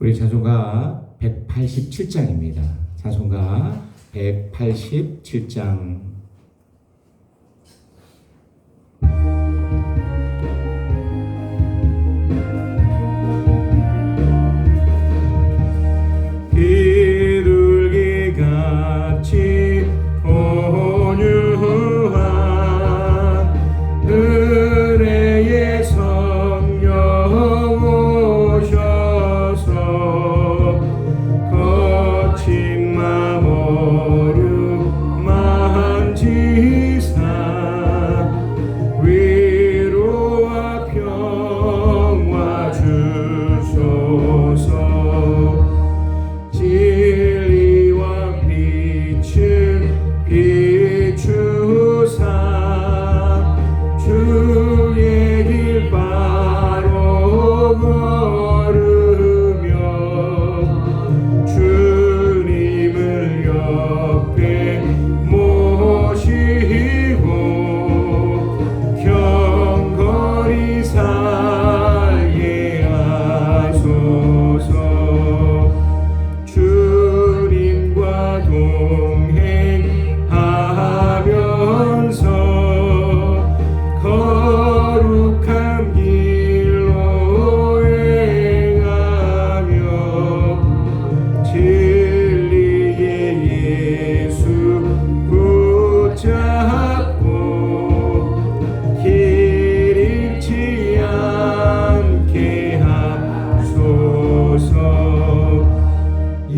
우리 자소가 187장입니다. 자소가 187장. 비둘기같이 온유한 은혜의 성령 오셔서 거친 맘 어루 만지사 위로와 평화 주소서. 진리와 빛을 비추사 주의 길 바로 걸으며 주님을 옆에 모시고 경건히 살게 하소서. 주님과 동행하면서 거룩한 길로 행하며 진리의 예수 붙잡고 길 잃지 않게 하소서.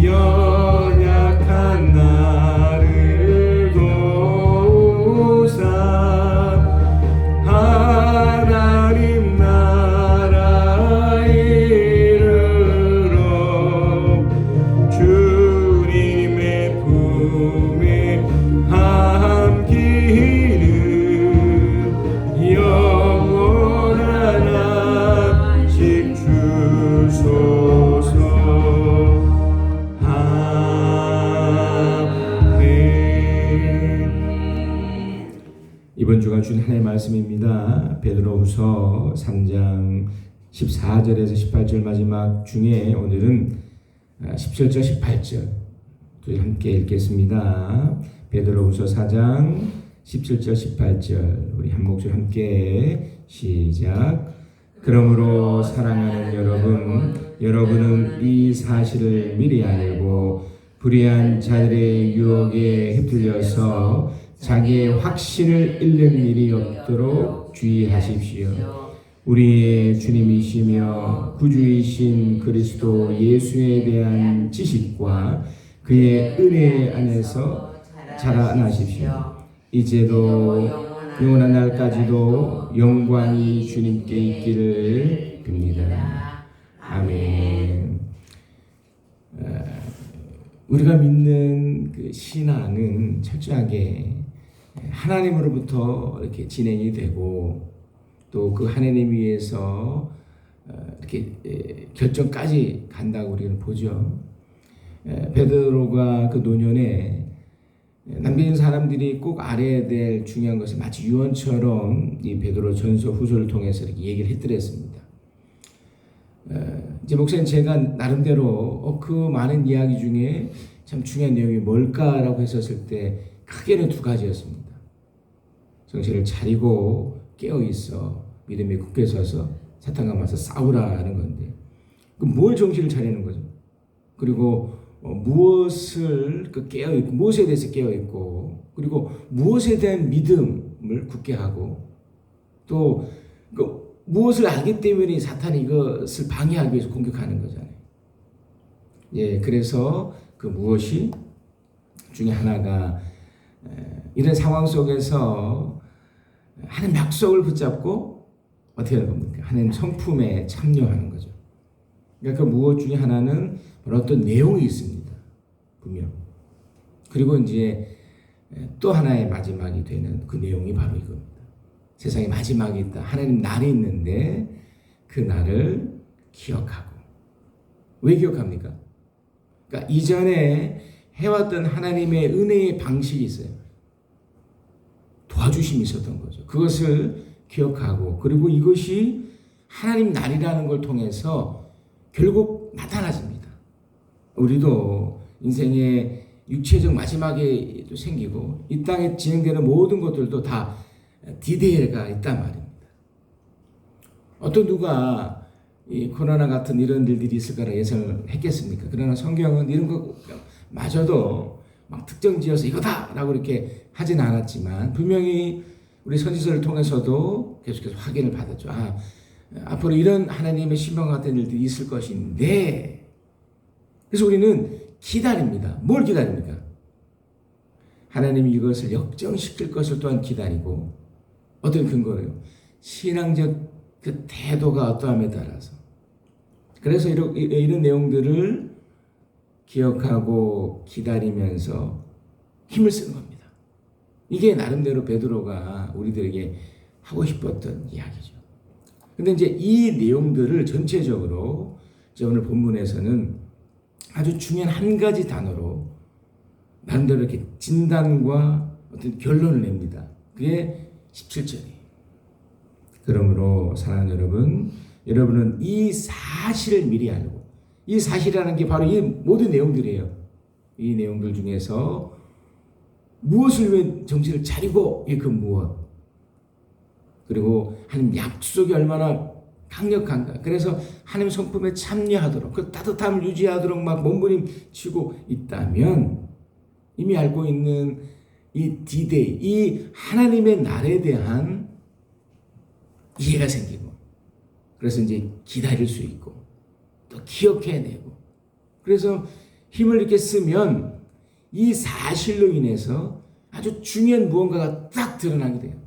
연약한 나를 도우사 하나님 나라에 이르러 주님의 품에 함기는 영원한 안식 주소서. 이번 주가 준 하나님의 말씀입니다. 베드로후서 3장 14절에서 18절 마지막 중에 오늘은 17절 18절 함께 읽겠습니다. 베드로후서 4장 17절 18절 우리 한 목소리 함께 시작. 그러므로 사랑하는 여러분은 이 사실을 미리 알고 불의한 자들의 유혹에 휩쓸려서 자기의 확신을 잃는 일이 없도록 주의하십시오. 우리의 주님이시며 구주이신 그리스도 예수에 대한 지식과 그의 은혜 안에서 자라나십시오. 이제도 영원한 날까지도 영광이 주님께 있기를 빕니다. 아멘. 우리가 믿는 그 신앙은 철저하게 하나님으로부터 이렇게 진행이 되고 또 그 하나님 위해서 이렇게 결정까지 간다고 우리는 보죠. 베드로가 그 노년에 남겨진 사람들이 꼭 알아야 될 중요한 것을 마치 유언처럼 이 베드로 전서 후서를 통해서 이렇게 얘기를 해드렸습니다. 이제 목사님 제가 나름대로 그 많은 이야기 중에 참 중요한 내용이 뭘까라고 했었을 때 크게는 두 가지였습니다. 정신을 차리고 깨어있어 믿음에 굳게 서서 사탄과 맞서 싸우라는 건데 뭘 정신을 차리는 거죠? 그리고 무엇을 깨어있고 무엇에 대해서 깨어있고 그리고 무엇에 대한 믿음을 굳게 하고 또 무엇을 알기 때문에 사탄이 이것을 방해하기 위해서 공격하는 거잖아요. 예, 그래서 그 무엇이 중에 하나가 이런 상황 속에서 하나님 약속을 붙잡고 어떻게 하는 겁니까? 하나님 성품에 참여하는 거죠. 그러니까 그 무엇 중에 하나는 어떤 내용이 있습니다. 분명. 그리고 이제 또 하나의 마지막이 되는 그 내용이 바로 이겁니다. 세상에 마지막이 있다. 하나님 날이 있는데 그 날을 기억하고. 왜 기억합니까? 그러니까 이전에 해왔던 하나님의 은혜의 방식이 있어요. 도와주심이 있었던 거죠. 그것을 기억하고 그리고 이것이 하나님 날이라는 걸 통해서 결국 나타나집니다. 우리도 인생의 육체적 마지막에 생기고 이 땅에 진행되는 모든 것들도 다 디데이가 있단 말입니다. 어떤 누가 이 코로나 같은 이런 일들이 있을 거라 예상을 했겠습니까? 그러나 성경은 이런 것마저도 막 특정 지어서 이거다라고 이렇게 하진 않았지만 분명히 우리 선지서를 통해서도 계속해서 확인을 받았죠. 앞으로 이런 하나님의 신방 같은 일들이 있을 것인데, 그래서 우리는 기다립니다. 뭘 기다립니까? 하나님이 이것을 역정시킬 것을 또한 기다리고, 어떤 근거로요? 신앙적 그 태도가 어떠함에 따라서. 그래서 이런 내용들을 기억하고 기다리면서 힘을 쓰는 겁니다. 이게 나름대로 베드로가 우리들에게 하고 싶었던 이야기죠. 근데 이제 이 내용들을 전체적으로 오늘 본문에서는 아주 중요한 한 가지 단어로 나름대로 이렇게 진단과 어떤 결론을 냅니다. 그게 17절이에요. 그러므로 사랑하는 여러분, 여러분은 이 사실을 미리 알고, 이 사실이라는 게 바로 이 모든 내용들이에요. 이 내용들 중에서 무엇을 위해 정신을 차리고 그 무엇, 그리고 하나님 약속이 얼마나 강력한가. 그래서 하나님 성품에 참여하도록, 그 따뜻함을 유지하도록 막 몸부림치고 있다면 이미 알고 있는 이 디데이, 이 하나님의 날에 대한 이해가 생기고, 그래서 이제 기다릴 수 있고 또 기억해내고, 그래서 힘을 이렇게 쓰면 이 사실로 인해서 아주 중요한 무언가가 딱 드러나게 돼요.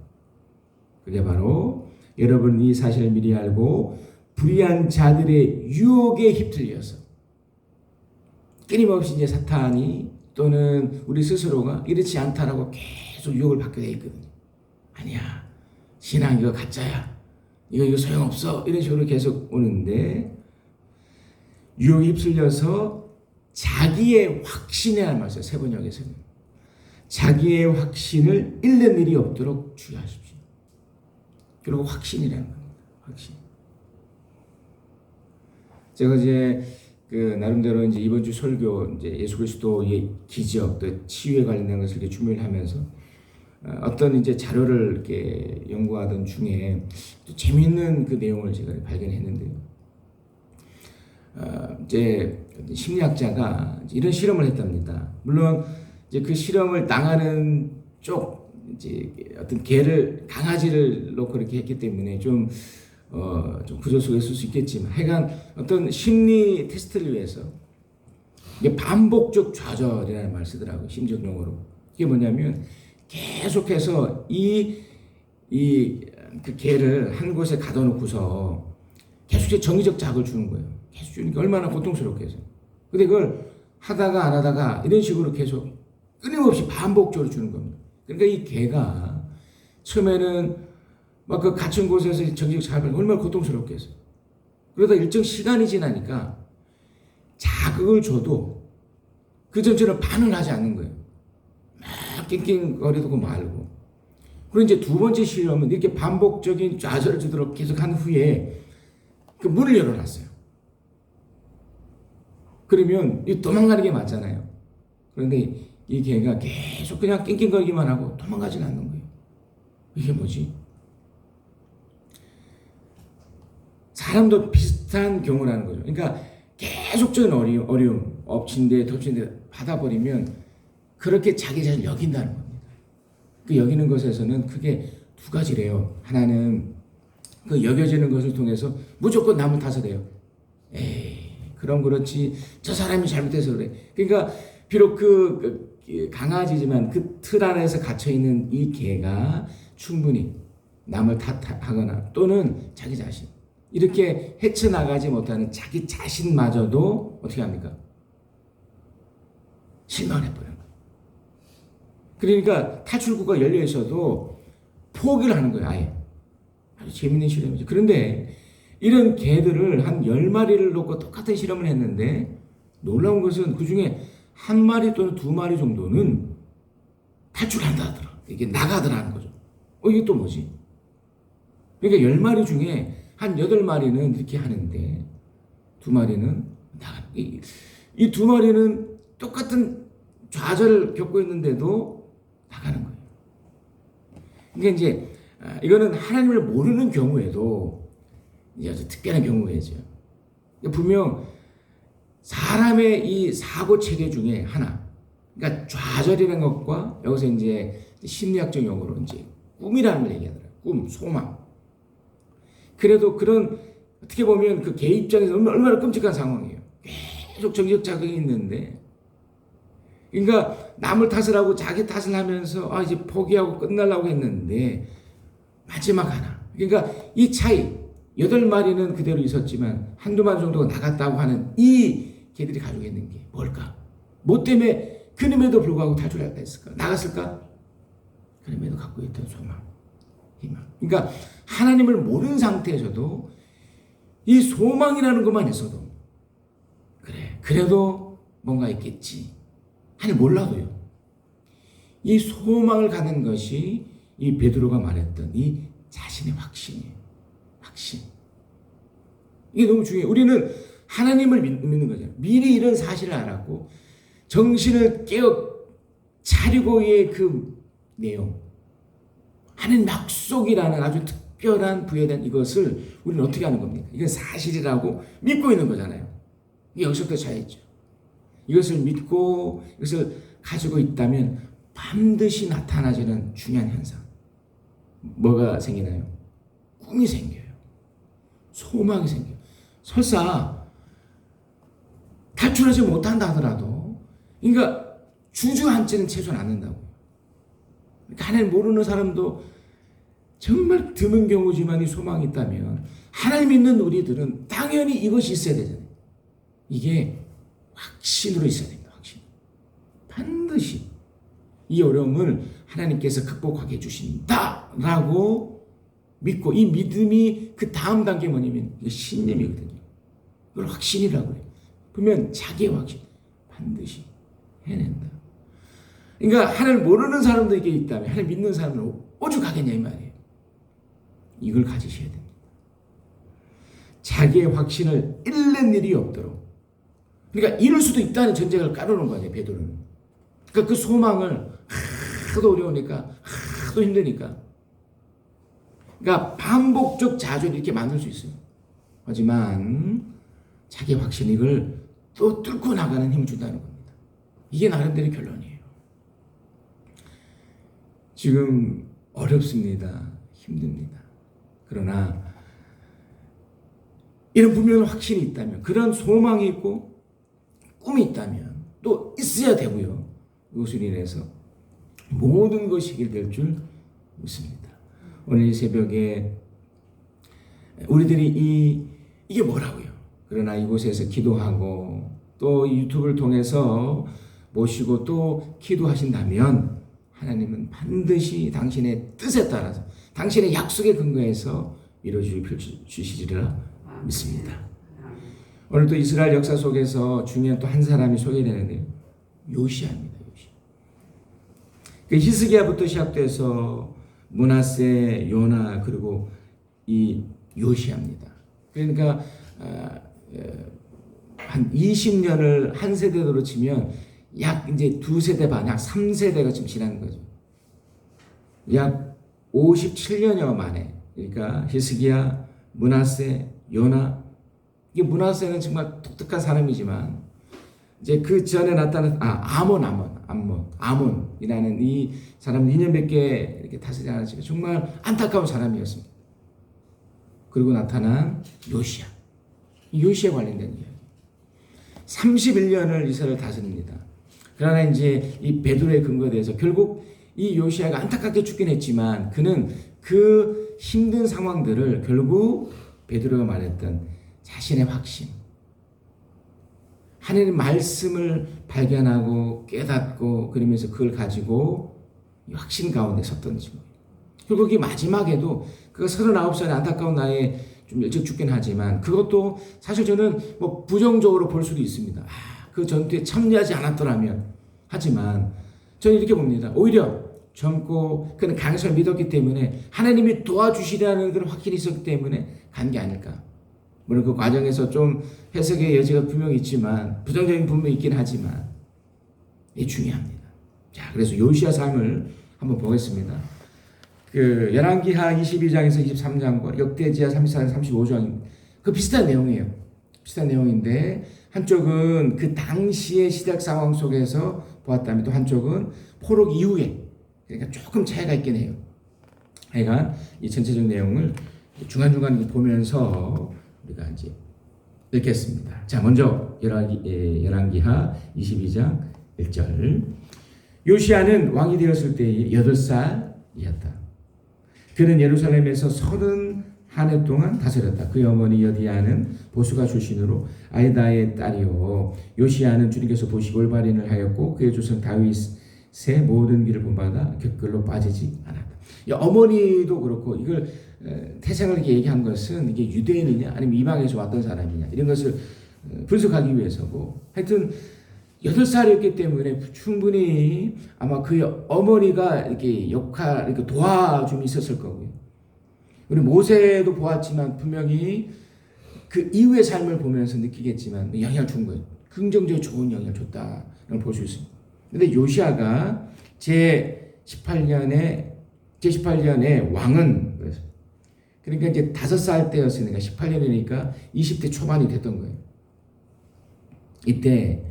그게 바로 여러분 이 사실을 미리 알고 불의한 자들의 유혹에 휩쓸려서 끊임없이 이제 사탄이 또는 우리 스스로가 이렇지 않다라고 계속 유혹을 받게 돼 있거든요. 아니야, 신앙 이거 가짜야, 이거 소용없어, 이런 식으로 계속 오는데, 유혹에 휩쓸려서 자기의 확신이라는 말이에요. 세번역에서는 자기의 확신을 잃는 일이 없도록 주의하십시오. 그리고 확신이라는 겁니다. 확신. 제가 이제 나름대로 이제 이번 주 설교 이제 예수 그리스도의 기적 또 치유에 관련된 것을 이렇게 준비를 하면서 어떤 이제 자료를 이렇게 연구하던 중에 또 재미있는 그 내용을 제가 발견했는데요. 이제 심리학자가 이런 실험을 했답니다. 물론 이제 그 실험을 당하는 쪽 이제 어떤 강아지를 놓고 이렇게 했기 때문에 좀 구조 속에 있을 수 있겠지만, 하여간 어떤 심리 테스트를 위해서 이게 반복적 좌절이라는 말을 쓰더라고요. 심적 용어로. 이게 뭐냐면 계속해서 그 개를 한 곳에 가둬놓고서 계속 정기적 자극을 주는 거예요. 계속 주니까 얼마나 고통스럽겠어요. 근데 그걸 하다가 안 하다가 이런 식으로 계속 끊임없이 반복적으로 주는 겁니다. 그러니까 이 개가 처음에는 막 그 갇힌 곳에서 정기적 자극을 얼마나 고통스럽겠어요. 그러다 일정 시간이 지나니까 자극을 줘도 그 전처럼 반응하지 않는 거예요. 막 낑낑거리고 말고. 그리고 이제 두 번째 실험은 이렇게 반복적인 좌절을 주도록 계속 한 후에 그 문을 열어놨어요. 그러면 이 도망가는 게 맞잖아요. 그런데 이 개가 계속 그냥 낑낑거리기만 하고 도망가지 않는 거예요. 이게 뭐지? 사람도 비슷한 경우라는 거죠. 그러니까 계속적인 어려움, 엎친데 덮친데 받아버리면 그렇게 자기 자신을 여긴다는 겁니다. 그 여기는 것에서는 크게 두 가지래요. 하나는 그 여겨지는 것을 통해서 무조건 남을 탓을 해요. 에이, 그럼 그렇지, 저 사람이 잘못해서 그래. 그러니까 비록 그 강아지지만 그 틀 안에서 갇혀있는 이 개가 충분히 남을 탓하거나 또는 자기 자신, 이렇게 헤쳐나가지 못하는 자기 자신마저도 어떻게 합니까? 실망해버려요. 그러니까 탈출구가 열려 있어도 포기를 하는 거예요, 아예. 아주 재밌는 실험이죠. 그런데 이런 개들을 한 10마리를 놓고 똑같은 실험을 했는데 놀라운 것은 그 중에 한 마리 또는 두 마리 정도는 탈출한다 하더라. 이게 나가더라는 거죠. 이게 또 뭐지? 그러니까 10마리 중에 한 8마리는 이렇게 하는데 두 마리는 나가는 거예요. 이 두 마리는 똑같은 좌절을 겪고 있는데도 나가는 거예요. 그러니까 이제 이거는 하나님을 모르는 경우에도 이제 아주 특별한 경우이죠. 분명 사람의 이 사고 체계 중에 하나, 그러니까 좌절이라는 것과 여기서 이제 심리학적 용어로 이제 꿈이라는 걸 얘기하더라고요. 꿈, 소망. 그래도 그런 어떻게 보면 그 개 입장에서 얼마나 끔찍한 상황이에요. 계속 정신적 자극이 있는데, 그러니까 남을 탓을 하고 자기 탓을 하면서 이제 포기하고 끝나려고 했는데 마지막 하나. 그러니까 이 차이 8마리는 그대로 있었지만 한두 마리 정도가 나갔다고 하는 이 개들이 가지고 있는 게 뭘까? 뭐 때문에 그럼에도 불구하고 탈출했다 했을까? 나갔을까? 그럼에도 갖고 있던 소망, 희망. 그러니까 하나님을 모르는 상태에서도 이 소망이라는 것만 있어도 그래, 그래도 뭔가 있겠지. 하나님 몰라도요. 이 소망을 갖는 것이 이 베드로가 말했던 이 자신의 확신이에요. 확신. 이게 너무 중요해요. 우리는 하나님을 믿는 거잖아요. 미리 이런 사실을 알았고 정신을 깨어 차리고의 그 내용, 하나님 약속이라는 아주 특별한 부에 대한 이것을 우리는 어떻게 하는 겁니까? 이건 사실이라고 믿고 있는 거잖아요. 이게 여기서부터 차이죠. 이것을 믿고 이것을 가지고 있다면 반드시 나타나지는 중요한 현상. 뭐가 생기나요? 꿈이 생겨요. 소망이 생겨요. 설사 탈출하지 못한다 하더라도, 그러니까 주저앉지는 최소한 않는다고. 그러니까 하나님 모르는 사람도 정말 드문 경우지만 이 소망이 있다면 하나님 믿는 우리들은 당연히 이것이 있어야 되잖아요. 이게 확신으로 있어야 됩니다. 확신. 반드시 이 어려움을 하나님께서 극복하게 해주신다라고 믿고, 이 믿음이 그 다음 단계 뭐냐면 이게 신념이거든요. 이걸 확신이라고 해요. 보면 자기의 확신. 반드시 해낸다. 그러니까 하나님을 모르는 사람도 이게 있다면 하나님 믿는 사람은 오죽하겠냐 이 말이에요. 이걸 가지셔야 됩니다. 자기의 확신을 잃는 일이 없도록. 그러니까 잃을 수도 있다는 전제를 깔아놓은 거예요, 베드로는. 그러니까 그 소망을 하도 어려우니까, 하도 힘드니까. 그러니까 반복적 자존을 이렇게 만들 수 있어요. 하지만 자기의 확신, 이걸 또 뚫고 나가는 힘을 준다는 겁니다. 이게 나름대로 결론이에요. 지금 어렵습니다. 힘듭니다. 그러나 이런 분명한 확신이 있다면, 그런 소망이 있고 꿈이 있다면 또 있어야 되고요. 이것을 인해서 모든 것이 해결될 줄 믿습니다. 오늘 이 새벽에 우리들이 이게 뭐라고요? 그러나 이곳에서 기도하고 또 유튜브를 통해서 모시고 또 기도하신다면 하나님은 반드시 당신의 뜻에 따라서 당신의 약속에 근거해서 이루어주시리라 믿습니다. 오늘 또 이스라엘 역사 속에서 중요한 또 한 사람이 소개되는데요. 요시아입니다. 요시아. 그 히스기야부터 시작돼서 므낫세, 요나, 그리고 이 요시아입니다. 그러니까 한 20년을 한 세대로 치면 약 이제 2세대 반, 약 3세대가 지금 지난 거죠. 약 57년여 만에, 그러니까 히스기야, 므낫세, 요나. 이게 므낫세는 정말 독특한 사람이지만 이제 그 전에 나타난 아몬이라는 이 사람은 2년밖에 이렇게 다스리지 않았지만 정말 안타까운 사람이었습니다. 그리고 나타난 요시아. 요시아에 관련된 이야기. 31년을 이스라엘을 다스립니다. 그러나 이제 이 베드로의 근거에 대해서 결국 이 요시아가 안타깝게 죽긴 했지만 그는 그 힘든 상황들을 결국 베드로가 말했던 자신의 확신, 하나님의 말씀을 발견하고 깨닫고 그러면서 그걸 가지고 확신 가운데 섰던 친구. 결국 이 마지막에도 그가 39살의 안타까운 나이에 좀 일찍 죽긴 하지만 그것도 사실 저는 뭐 부정적으로 볼 수도 있습니다. 그 전투에 참여하지 않았더라면. 하지만 저는 이렇게 봅니다. 오히려 젊고 그는 강성을 믿었기 때문에 하나님이 도와주시라는 그런 확신이 있었기 때문에 간 게 아닐까. 물론 그 과정에서 좀 해석의 여지가 분명히 있지만 부정적인 부분이 있긴 하지만 이게 중요합니다. 자, 그래서 요시야 삶을 한번 보겠습니다. 그 열왕기하 22장에서 23장과 역대지하 34장 35장 그 비슷한 내용이에요. 비슷한 내용인데 한쪽은 그 당시의 시대적 상황 속에서 보았다면 또 한쪽은 포록 이후에 그러니까 조금 차이가 있긴 해요. 하여간 이 전체적 내용을 중간중간 보면서 우리가 이제 읽겠습니다. 자, 먼저 열왕기하 22장 1절. 요시야는 왕이 되었을 때에 8살이었다. 그는 예루살렘에서 30한 해 동안 다스렸다. 그의 어머니 여디야는 보수가 출신으로 아이다의 딸이요. 요시야는 주님께서 보시고 올바른 하였고 그의 조상 다윗의 모든 길을 본받아 곁글로 빠지지 않았다. 어머니도 그렇고 이걸 태생을 이렇게 얘기한 것은 이게 유대인이냐 아니면 이방에서 왔던 사람이냐 이런 것을 분석하기 위해서고 하여튼 8살이었기 때문에 충분히 아마 그의 어머니가 이렇게 이렇게 도와줌이 있었을 거고요. 우리 모세도 보았지만 분명히 그 이후의 삶을 보면서 느끼겠지만 영향을 준 거예요. 긍정적으로 좋은 영향을 줬다는 볼 수 있습니다. 그런데 요시야가 제18년에 왕은 그러니까 이제 5살 때였으니까 18년이니까 20대 초반이 됐던 거예요. 이때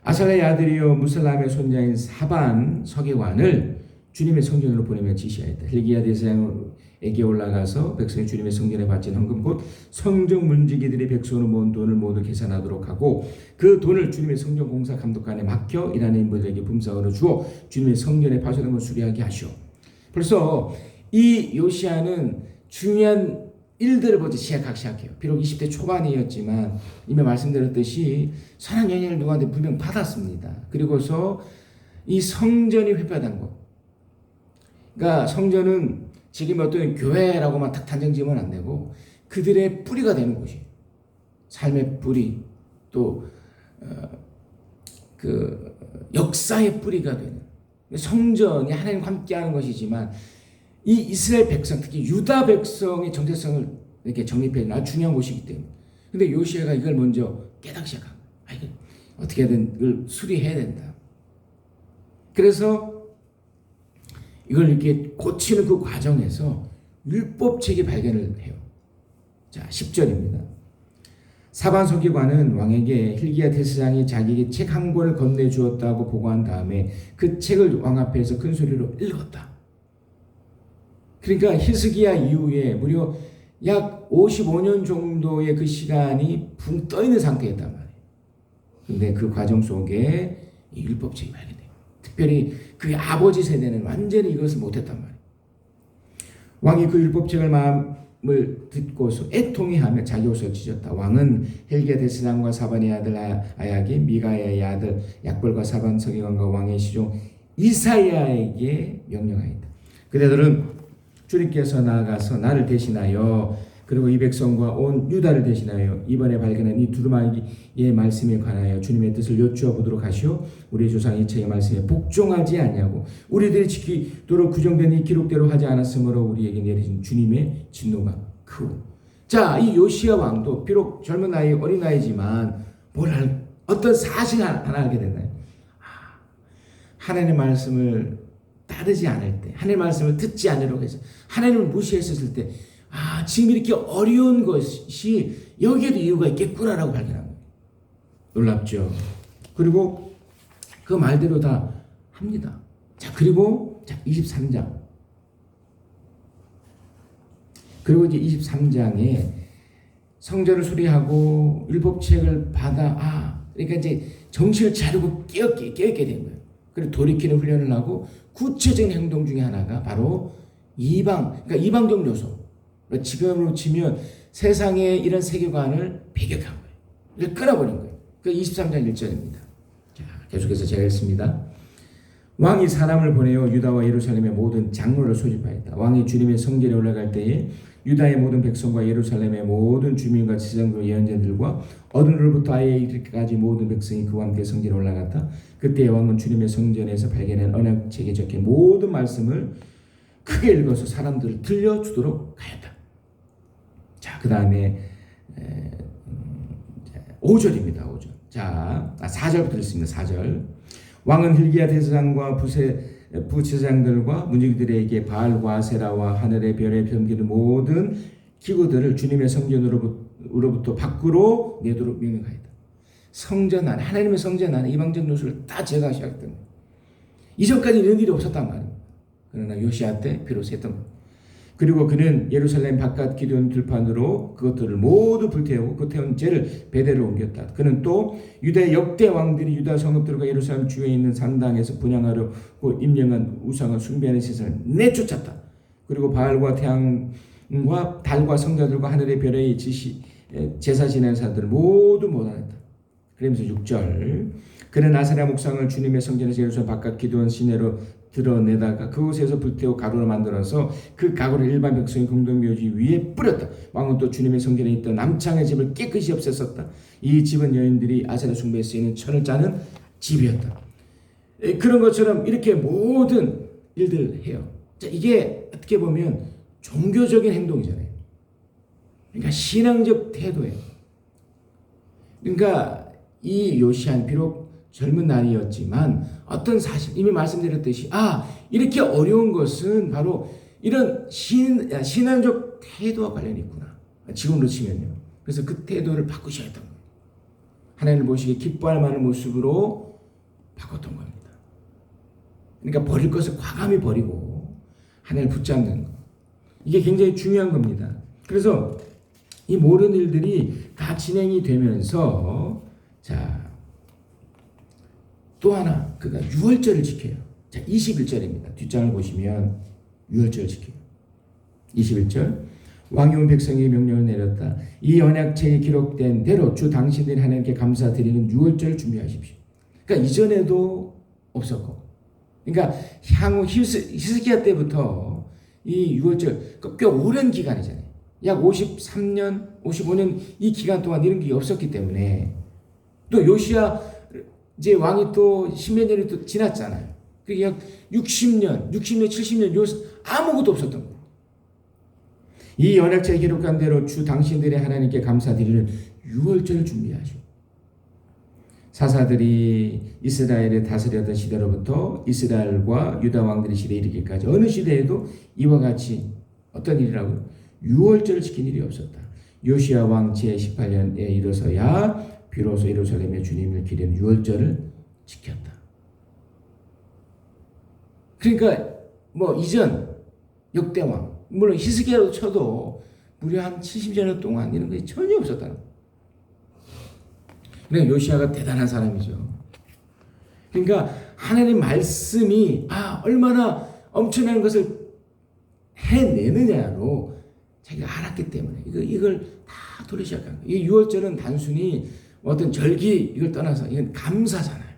아살의 아들이요 무슬람의 손자인 사반 서기관을 주님의 성전으로 보내며 지시하였다. 힐기야 대제사장에게 올라가서 백성이 주님의 성전에 바친 헌금 곧 성전 문지기들이 백성으로 모은 돈을 모두 계산하도록 하고 그 돈을 주님의 성전 공사 감독관에 맡겨 일하는 인부들에게 분사하여 주어 주님의 성전에 파손된 것을 수리하게 하시오. 벌써 이 요시야는 중요한 일들을 먼저 시작해요. 비록 20대 초반이었지만 이미 말씀드렸듯이 선한 영향을 누구한테 분명 받았습니다. 그리고서 이 성전이 회복된 것. 그러니까 성전은 지금 어떤 교회라고만 딱 단정 지으면 안 되고 그들의 뿌리가 되는 곳이에요. 삶의 뿌리 또 그 역사의 뿌리가 되는 성전이 하나님과 함께하는 것이지만 이 이스라엘 백성, 특히 유다 백성의 정체성을 이렇게 정립해 아주 중요한 곳이기 때문에. 근데 요시야가 이걸 먼저 깨닫기 시작한 거예요. 이걸 어떻게든 이걸 수리해야 된다. 그래서 이걸 이렇게 고치는 그 과정에서 율법책이 발견을 해요. 자, 10절입니다. 사반 서기관은 왕에게 힐기야 대제사장이 자기에게 책 한 권을 건네주었다고 보고한 다음에 그 책을 왕 앞에서 큰 소리로 읽었다. 그러니까 히스기야 이후에 무려 약 55년 정도의 그 시간이 붕 떠있는 상태였단 말이에요. 근데 그 과정 속에 이 율법책이 발견돼요. 특별히 그의 아버지 세대는 완전히 이것을 못했단 말이에요. 왕이 그 율법책을 마음을 듣고서 애통해하며 자기 옷을 찢었다. 왕은 헬기야 대제사장과 사반의 아들 아야기, 미가야의 아들 약벌과 사반 서기관과 왕의 시종 이사야에게 명령하였다. 그대들은 주님께서 나아가서 나를 대신하여 그리고 이 백성과 온 유다를 대신하여 이번에 발견한 이 두루마기의 말씀에 관하여 주님의 뜻을 여쭈어 보도록 하시오. 우리 조상 이체의 말씀에 복종하지 않냐고 우리들이 지키도록 규정된 이 기록대로 하지 않았으므로 우리에게 내리신 주님의 진노가 크고. 자, 이 요시야 왕도 비록 젊은 나이 어린 나이지만 어떤 사실 하나 알게 됐나요? 하나님의 말씀을 따르지 않을 때, 하나님의 말씀을 듣지 않으려고 해서 하나님을 무시했었을 때 지금 이렇게 어려운 것이 여기에도 이유가 있겠구나라고 발견한 거예요. 놀랍죠. 그리고 그 말대로 다 합니다. 자, 그리고 23장. 그리고 이제 23장에 성전을 수리하고 율법책을 받아 그러니까 이제 정신을 차리고 깨닫게 된 거예요. 그리고 돌이키는 훈련을 하고 구체적인 행동 중에 하나가 바로 그러니까 이방적 요소. 지금으로 치면 세상의 이런 세계관을 배격한 거예요. 이걸 끊어버린 거예요. 그 23장 1절입니다. 자, 계속해서 제가 읽습니다. 왕이 사람을 보내어 유다와 예루살렘의 모든 장로를 소집하였다. 왕이 주님의 성전에 올라갈 때에 유다의 모든 백성과 예루살렘의 모든 주민과 지성과 예언자들과 어른으로부터 아예 이르기까지 모든 백성이 그와 함께 성전에 올라갔다. 그때 왕은 주님의 성전에서 발견한 언약책에 적힌 모든 말씀을 크게 읽어서 사람들을 들려주도록 하였다. 자, 그 다음에 5절입니다. 5절. 자, 4절부터 읽습니다. 4절. 왕은 hil기야 대제사장과 부제사장들과 문지기들에게 바알과 아세라와 하늘의 별에 섬기는 모든 기구들을 주님의 성전으로부터 밖으로 내도록 명령하였다. 성전 안에, 하나님의 성전 안에 이방적 요소를 다 제거하기 시작했던 거예요. 이전까지 이런 일이 없었단 말입니다. 그러나 요시야 때 비로소 했던 겁니다. 그리고 그는 예루살렘 바깥 기럐 들판으로 그것들을 모두 불태우고 그 태운 죄를 베델로 옮겼다. 그는 또 유대 역대 왕들이 유다 성읍들과 예루살렘 주에 있는 산당에서 분향하려고 임명한 우상을 숭배하는 세상을 내쫓았다. 그리고 바알과 태양과 달과 성자들과 하늘의 별의 제사 지내는 사람들을 모두 몰아냈다. 그러면서 6절. 그는 아세라 목상을 주님의 성전에서 예루살렘 바깥 기드온 시내로 드러내다가 그곳에서 불태워 가루로 만들어서 그 가루를 일반 백성의 공동묘지 위에 뿌렸다. 왕은 또 주님의 성전에 있던 남창의 집을 깨끗이 없앴었다. 이 집은 여인들이 아세라 숭배에 쓰이는 천을 짜는 집이었다. 그런 것처럼 이렇게 모든 일들을 해요. 자, 이게 어떻게 보면 종교적인 행동이잖아요. 그러니까 신앙적 태도예요. 그러니까 이 요시아는 비록 젊은 날이었지만 어떤 사실, 이미 말씀드렸듯이 이렇게 어려운 것은 바로 이런 신앙적 태도와 관련이 있구나. 지금으로 치면요. 그래서 그 태도를 바꾸셔야 했던 거예요. 하나님을 보시기에 기뻐할 만한 모습으로 바꿨던 겁니다. 그러니까 버릴 것을 과감히 버리고 하나님을 붙잡는 것. 이게 굉장히 중요한 겁니다. 그래서 이 모든 일들이 다 진행이 되면서 또 하나 그가 유월절을 지켜요. 자, 21절입니다. 뒷장을 보시면 유월절을 지켜요. 21절. 왕이 온 백성에게 명령을 내렸다. 이 언약책에 기록된 대로 주 당신들이 하나님께 감사드리는 유월절을 준비하십시오. 그러니까 이전에도 없었고, 그러니까 향후 히스기야 때부터 이 유월절 꽤 오랜 기간이잖아요. 약 53년, 55년 이 기간 동안 이런 게 없었기 때문에 또 요시야 이제 왕이 또 10몇 년이 또 지났잖아요. 그게 약 60년, 70년 아무것도 없었던 거예요. 이 언약책에 기록한 대로 주 당신들의 하나님께 감사드리는 유월절을 준비하시오. 사사들이 이스라엘을 다스렸던 시대로부터 이스라엘과 유다 왕들의 시대에 이르기까지 어느 시대에도 이와 같이 어떤 일이라고요? 유월절을 지킨 일이 없었다. 요시야 왕 제18년에 이르러서야 비로소 예루살렘의 주님을 기리는 유월절을 지켰다. 그러니까 이전 역대왕, 물론 히스기야로 쳐도 무려 한 70년 동안 이런 것이 전혀 없었다는 거예요. 그러니까 요시야가 대단한 사람이죠. 그러니까 하나님 말씀이 얼마나 엄청난 것을 해내느냐로 자기가 알았기 때문에 이걸 다 돌려 시작한 거예요. 이 유월절은 단순히 어떤 절기 이걸 떠나서 이건 감사잖아요.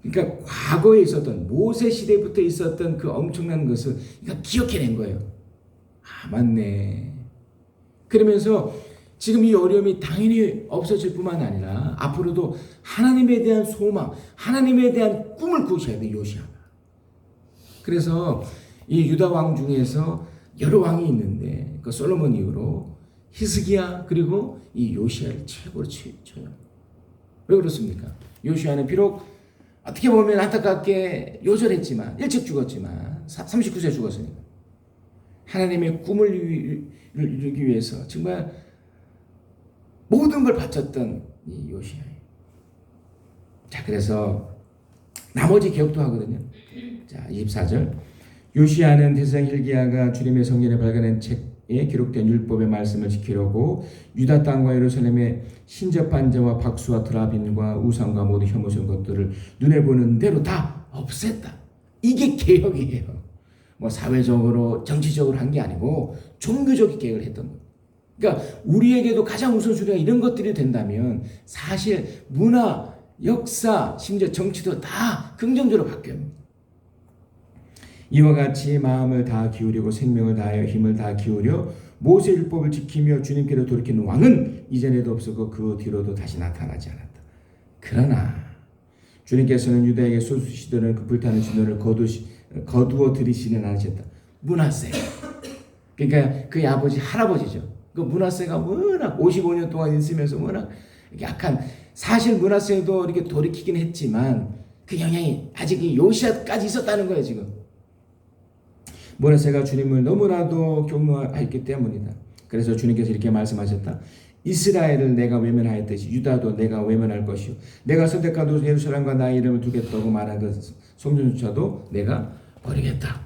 그러니까 과거에 있었던 모세 시대부터 있었던 그 엄청난 것을 그러니까 기억해낸 거예요. 맞네. 그러면서 지금 이 어려움이 당연히 없어질 뿐만 아니라 앞으로도 하나님에 대한 소망, 하나님에 대한 꿈을 꾸셔야 돼요. 요시아가. 그래서 이 유다 왕 중에서 여러 왕이 있는데 그 솔로몬 이후로 히스기야 그리고 이 요시아를 최고로 쳐요. 왜 그렇습니까? 요시아는 비록 어떻게 보면 안타깝게 요절했지만 일찍 죽었지만 39세 죽었으니까 하나님의 꿈을 이루기 위해서 정말 모든 걸 바쳤던 이 요시아예요. 자, 그래서 나머지 기억도 하거든요. 자, 24절. 요시아는 대제사장 hil기야가 주님의 성전에 발견한 책에 기록된 율법의 말씀을 지키려고 유다 땅과 예루살렘의 신접한 자와 박수와 드라빈과 우상과 모든 혐오스러운 것들을 눈에 보는 대로 다 없앴다. 이게 개혁이에요. 사회적으로 정치적으로 한 게 아니고 종교적 개혁을 했던 거예요. 그러니까 우리에게도 가장 우선순위가 이런 것들이 된다면 사실 문화, 역사, 심지어 정치도 다 긍정적으로 바뀝니다. 이와 같이 마음을 다 기울이고 생명을 다하여 힘을 다 기울여 모세 율법을 지키며 주님께로 돌이키는 왕은 이전에도 없었고 그 뒤로도 다시 나타나지 않았다. 그러나 주님께서는 유다에게 쏟으시던 그 불타는 진노를 거두어 들이시는 않으셨다. 므낫세. 그러니까 그의 아버지 할아버지죠. 그 므낫세가 워낙 55년 동안 있으면서 워낙 약한, 사실 므낫세도 이렇게 돌이키긴 했지만 그 영향이 아직 이 요시아까지 있었다는 거예요. 지금 므낫세가 주님을 너무나도 경노하였기 때문이다. 그래서 주님께서 이렇게 말씀하셨다. 이스라엘을 내가 외면하였듯이 유다도 내가 외면할 것이요 내가 선택한 예루살렘과 나의 이름을 두겠다고 말한 그 성전조차도 내가 버리겠다.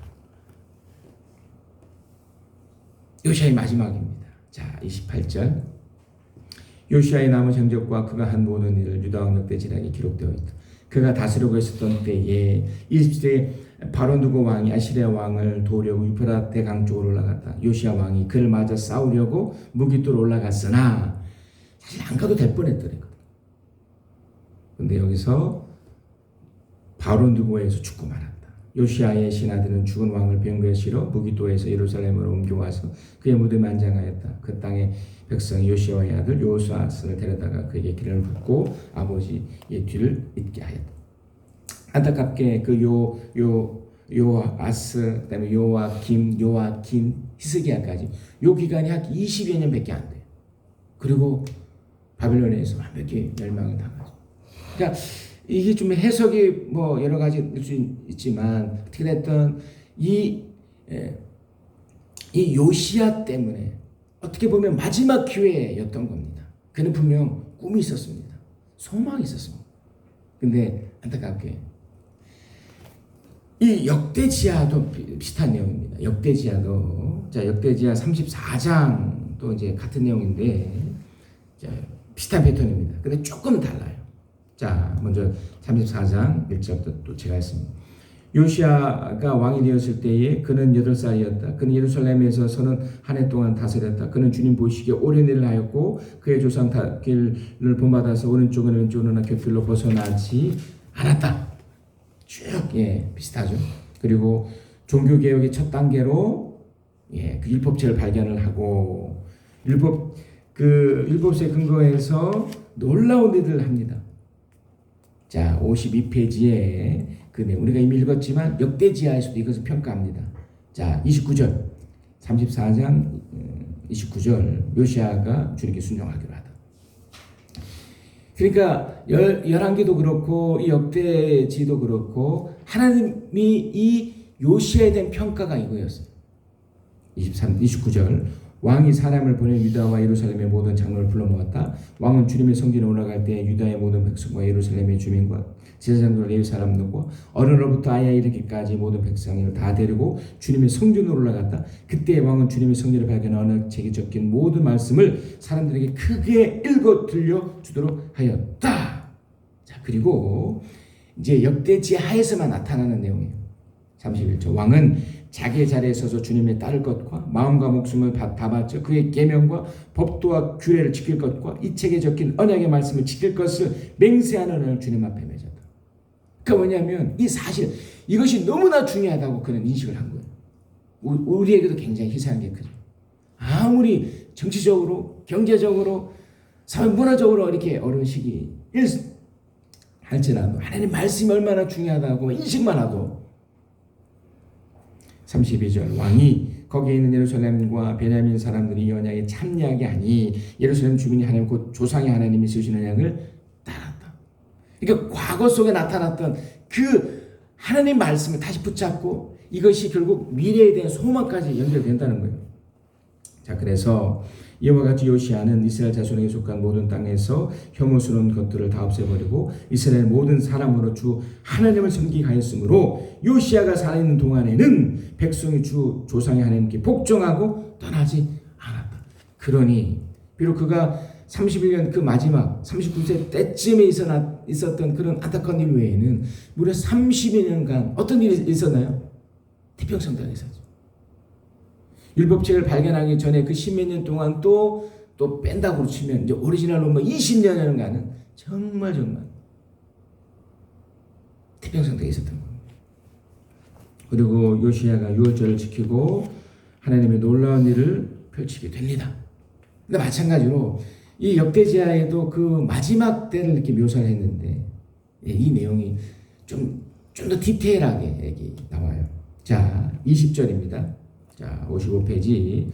요시아의 마지막입니다. 자, 28절. 요시아의 남은 행적과 그가 한 모든 일을 유다 왕 역대 지략에 기록되어 있다. 그가 다스리고 있었던 때에 20세에 바로누고 왕이 아시리아 왕을 도우려고 유프라테 대강 쪽으로 올라갔다. 요시아 왕이 그를 맞아 싸우려고 무기토로 올라갔으나 사실 안 가도 될 뻔했더랬거든. 근데 여기서 바로누고에서 죽고 말았다. 요시아의 신하들은 죽은 왕을 병거에 실어 무기토에서 예루살렘으로 옮겨와서 그의 무덤에 안장하였다. 그 땅의 백성이 요시아의 아들 요호사스를 데려다가 그에게 기름을 붓고 아버지의 뒤를 잇게 하였다. 안타깝게 그 요아스, 그다음에 요아김, 히스기야까지 요 기간이 약 20여 년밖에 안 돼요. 그리고 바빌론에서 완벽히 멸망을 당하죠. 그러니까 이게 좀 해석이 뭐 여러 가지일 수 있지만 어떻게 됐든 이 요시야 때문에 어떻게 보면 마지막 기회였던 겁니다. 그는 분명 꿈이 있었습니다. 소망이 있었습니다. 근데 안타깝게 이 역대지야도 비슷한 내용입니다. 역대지야도 자 역대지야 34장도 이제 같은 내용인데 자, 비슷한 패턴입니다. 근데 조금 달라요. 자, 먼저 34장 1절부터 또 제가 했습니다. 요시아가 왕이 되었을 때에 그는 8살이었다. 그는 예루살렘에서 서는 한 해 동안 다스렸다. 그는 주님 보시기에 오랜 일을 하였고 그의 조상 길을 본받아서 오른쪽은 왼쪽으로나 곁길로 벗어나지 않았다. 쭉 비슷하죠. 그리고 종교개혁의 첫 단계로 그 율법책을 발견을 하고 율법에 근거해서 놀라운 일을 합니다. 자, 52페이지에 그 내용 우리가 이미 읽었지만 역대지하에서도 이것을 평가합니다. 자, 29절 34장 29절 요시아가 주님께 순종하기로 하다. 그러니까 열왕기도 그렇고 이 역대지도 그렇고 하나님이 이 요시아에 대한 평가가 이거였어요. 29절 왕이 사람을 보내 유다와 예루살렘의 모든 장로를 불러 모았다. 왕은 주님의 성전에 올라갈 때 유다의 모든 백성과 예루살렘의 주민과 제사장들 레위 사람들과 어른으로부터 아이에 이르기까지 모든 백성을 다 데리고 주님의 성전으로 올라갔다. 그때 왕은 주님의 성전을 발견하는 책에 적힌 모든 말씀을 사람들에게 크게 읽어 들려주도록 하였다. 자, 그리고 이제 역대지하에서만 나타나는 내용이에요. 31절 왕은 자기의 자리에 서서 주님의 따를 것과 마음과 목숨을 다 바쳐 그의 계명과 법도와 규례를 지킬 것과 이 책에 적힌 언약의 말씀을 지킬 것을 맹세하는 언약을 주님 앞에 맺었다. 그러니까 뭐냐면 이 사실 이것이 너무나 중요하다고 그는 인식을 한 거예요. 우리에게도 굉장히 희생한 게 크죠. 아무리 정치적으로 경제적으로 사회 문화적으로 이렇게 어려운 시기 할지라도 하나님 말씀이 얼마나 중요하다고 인식만 하고 32절 왕이 거기에 있는 예루살렘과 베냐민 사람들이 이 언약에 참여하게 하니 예루살렘 주민이 하나님 곧 조상의 하나님이 쓰신 언약을 따랐다. 그러니까 과거 속에 나타났던 그 하나님 말씀을 다시 붙잡고 이것이 결국 미래에 대한 소망까지 연결된다는 거예요. 자, 그래서 이와 같이 요시아는 이스라엘 자손에게 속한 모든 땅에서 혐오스러운 것들을 다 없애버리고 이스라엘 모든 사람으로 주 하나님을 섬기게 하였으므로 요시아가 살아있는 동안에는 백성이 주 조상의 하나님께 복종하고 떠나지 않았다. 그러니 비록 그가 31년 그 마지막 39세 때쯤에 있었던 그런 안타까운 일 외에는 무려 30여 년간 어떤 일이 있었나요? 태평성당에서 율법책을 발견하기 전에 그 10몇 년 동안 또 뺀다고 치면 이제 오리지널로 뭐 20년간은 정말 태평성대에 있었던 겁니다. 그리고 요시아가 유월절을 지키고 하나님의 놀라운 일을 펼치게 됩니다. 근데 마찬가지로 이 역대지하에도 그 마지막 때를 이렇게 묘사를 했는데 이 내용이 좀 더 디테일하게 나와요. 자, 20절입니다. 자, 55페이지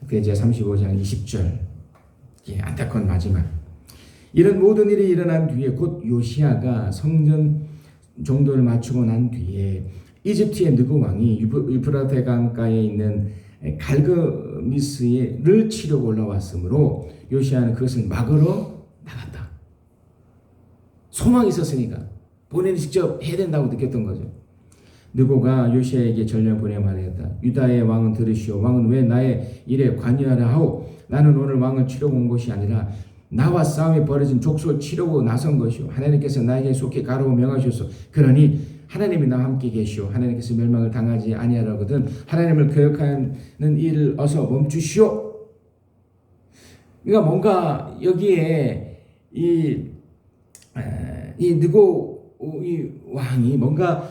그제 35장 20절. 안타까운 마지막. 이런 모든 일이 일어난 뒤에 곧 요시야가 성전 종도를 마치고 난 뒤에 이집트의 느고 왕이 유프라테 강가에 있는 갈그미스를 치려고 올라왔으므로 요시야는 그것을 막으러 나갔다. 소망이 있었으니까 본인이 직접 해야 된다고 느꼈던 거죠. 느고가 요시야에게 전령 보내 말했다. 유다의 왕은 들으시오. 왕은 왜 나의 일에 관여하라 하오. 나는 오늘 왕을 치려고 온 것이 아니라 나와 싸움이 벌어진 족속을 치려고 나선 것이오. 하나님께서 나에게 속히 가라고 명하셨소. 그러니 하나님이 나와 함께 계시오. 하나님께서 멸망을 당하지 아니하라거든 하나님을 거역하는 일을 어서 멈추시오. 그러니까 뭔가 여기에 이 느고 이 왕이 뭔가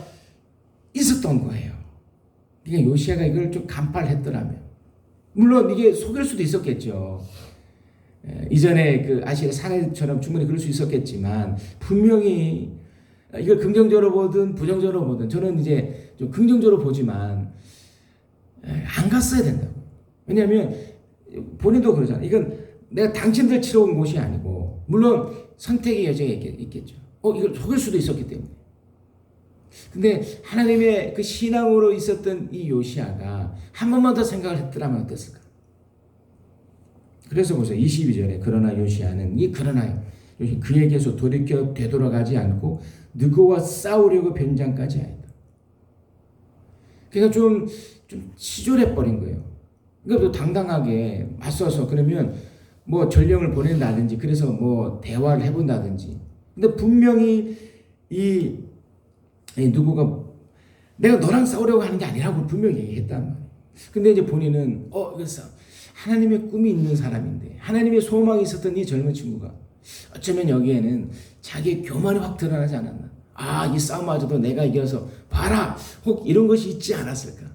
있었던 거예요. 그러니까 요시야가 이걸 좀 간파했더라면, 물론 이게 속일 수도 있었겠죠. 이전에 그 아시아 사내처럼 충분히 그럴 수 있었겠지만 분명히 이걸 긍정적으로 보든 부정적으로 보든 저는 이제 좀 긍정적으로 보지만 안 갔어야 된다고. 왜냐하면 본인도 그러잖아요. 이건 내가 당신들 치러 온 곳이 아니고, 물론 선택의 여지가 있겠죠. 이걸 속일 수도 있었기 때문에. 근데 하나님의 그 신앙으로 있었던 이 요시야가 한 번만 더 생각을 했더라면 어땠을까? 그래서 보세요. 22절에 그러나 요시야는 그에게서 돌이켜 되돌아가지 않고 느고와 싸우려고 변장까지 하였다. 그러니까 좀 치졸해 버린 거예요. 그러니까 또 당당하게 맞서서 그러면 뭐 전령을 보낸다든지 그래서 뭐 대화를 해본다든지. 근데 분명히 이 누구가 내가 너랑 싸우려고 하는 게 아니라고 분명히 얘기했단 말이에요. 근데 이제 본인은 그래서 하나님의 꿈이 있는 사람인데 하나님의 소망이 있었던 이 젊은 친구가 어쩌면 여기에는 자기의 교만이 확 드러나지 않았나. 이 싸움마저도 내가 이겨서 봐라 혹 이런 것이 있지 않았을까.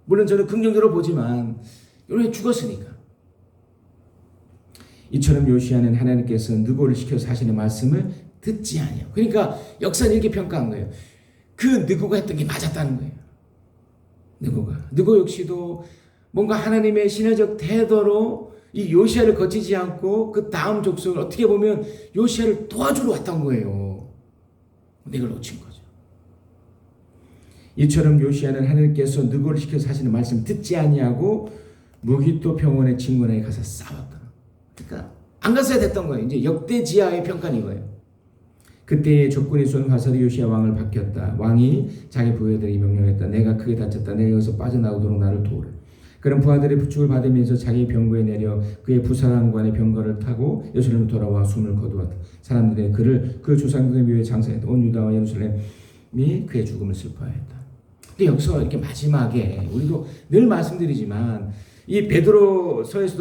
물론 저는 긍정적으로 보지만 이렇게 죽었으니까. 이처럼 요시야는 하나님께서 느고를 시켜서 하시는 말씀을 듣지 아니하고. 그러니까 역사는 이렇게 평가한 거예요. 그 느고가 했던 게 맞았다는 거예요. 느고 역시도 뭔가 하나님의 신화적 태도로 이 요시야를 거치지 않고 그 다음 족속을 어떻게 보면 요시야를 도와주러 왔던 거예요. 근데 이걸 놓친 거죠. 이처럼 요시야는 하나님께서 느고를 시켜서 하시는 말씀 듣지 아니하고 무기또 평원의 진군에게 가서 싸웠다. 그러니까 안 갔어야 됐던 거예요. 이제 역대지하의 평가는 이거예요. 그때의 적군이 쏜 화살이 요시야 왕을 박혔다. 왕이 자기 부하들에게 명령했다. 내가 크게 다쳤다. 내가 여기서 빠져나오도록 나를 도우라. 그런 부하들의 부축을 받으면서 자기 병거에 내려 그의 부사관의 병거를 타고 예루살렘으로 돌아와 숨을 거두었다. 사람들이 그를 그 조상들의 묘에 장사했다. 온 유다와 예루살렘이 그의 죽음을 슬퍼하였다. 근데 여기서 이렇게 마지막에 우리도 늘 말씀드리지만 이 베드로서에서도